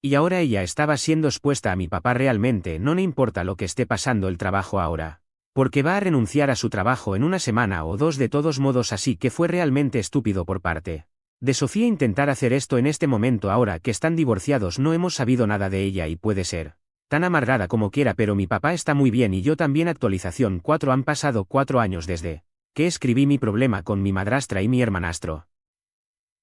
Y ahora ella estaba siendo expuesta. A mi papá realmente no le importa lo que esté pasando el trabajo ahora, porque va a renunciar a su trabajo en una semana o dos de todos modos, así que fue realmente estúpido por parte de Sofía intentar hacer esto en este momento. Ahora que están divorciados no hemos sabido nada de ella y puede ser tan amargada como quiera, pero mi papá está muy bien y yo también. Actualización 4. Han pasado 4 años desde que escribí mi problema con mi madrastra y mi hermanastro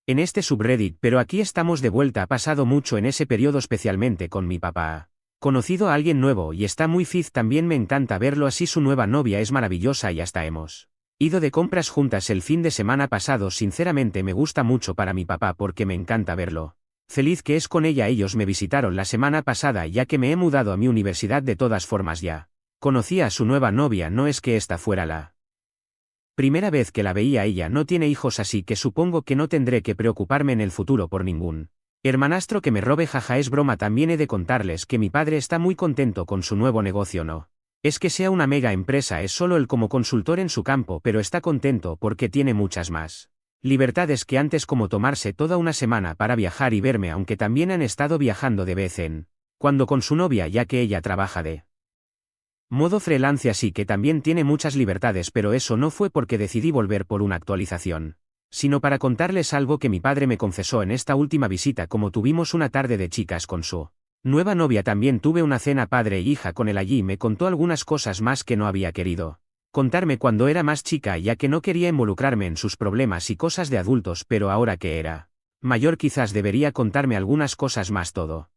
en este subreddit, pero aquí estamos de vuelta. Ha pasado mucho en ese periodo, especialmente con mi papá. Conocido a alguien nuevo y está muy feliz. También me encanta verlo así. Su nueva novia es maravillosa y hasta hemos ido de compras juntas el fin de semana pasado. Sinceramente me gusta mucho para mi papá porque me encanta verlo feliz que es con ella. Ellos me visitaron la semana pasada ya que me he mudado a mi universidad. De todas formas ya conocía a su nueva novia, no es que esta fuera la primera vez que la veía. Ella no tiene hijos, así que supongo que no tendré que preocuparme en el futuro por ningún hermanastro que me robe. Jaja, es broma. También he de contarles que mi padre está muy contento con su nuevo negocio. No es que sea una mega empresa, es solo él como consultor en su campo, pero está contento porque tiene muchas más libertades que antes, como tomarse toda una semana para viajar y verme, aunque también han estado viajando de vez en cuando con su novia, ya que ella trabaja de modo freelance, así que también tiene muchas libertades. Pero eso no fue porque decidí volver por una actualización, sino para contarles algo que mi padre me confesó en esta última visita. Como tuvimos una tarde de chicas con su nueva novia, también tuve una cena padre e hija con él allí. Me contó algunas cosas más que no había querido contarme cuando era más chica, ya que no quería involucrarme en sus problemas y cosas de adultos, pero ahora que era mayor quizás debería contarme algunas cosas más. Todo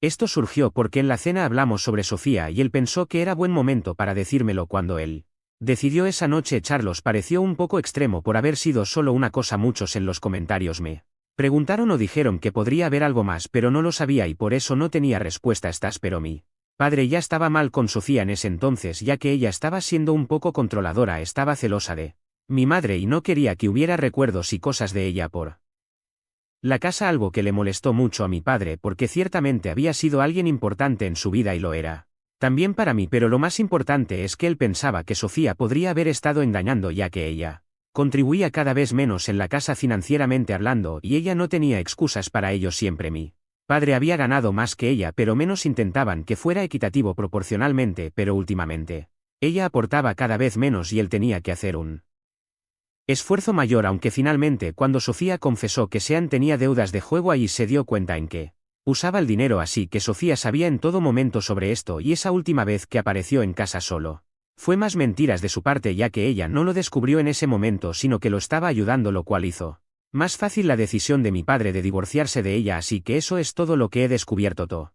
esto surgió porque en la cena hablamos sobre Sofía y él pensó que era buen momento para decírmelo. Cuando él decidió esa noche echarlos pareció un poco extremo por haber sido solo una cosa. Muchos en los comentarios me preguntaron o dijeron que podría haber algo más, pero no lo sabía y por eso no tenía respuesta. Pero mi padre ya estaba mal con Sofía en ese entonces, ya que ella estaba siendo un poco controladora. Estaba celosa de mi madre y no quería que hubiera recuerdos y cosas de ella por la casa, algo que le molestó mucho a mi padre porque ciertamente había sido alguien importante en su vida y lo era también para mí, pero lo más importante es que él pensaba que Sofía podría haber estado engañando, ya que ella contribuía cada vez menos en la casa financieramente hablando y ella no tenía excusas para ello. Siempre mi padre había ganado más que ella, pero menos. Intentaban que fuera equitativo proporcionalmente, pero últimamente ella aportaba cada vez menos y él tenía que hacer un esfuerzo mayor, aunque finalmente cuando Sofía confesó que Sean tenía deudas de juego ahí se dio cuenta en que usaba el dinero, así que Sofía sabía en todo momento sobre esto y esa última vez que apareció en casa solo fue más mentiras de su parte, ya que ella no lo descubrió en ese momento sino que lo estaba ayudando, lo cual hizo más fácil la decisión de mi padre de divorciarse de ella. Así que eso es todo lo que he descubierto.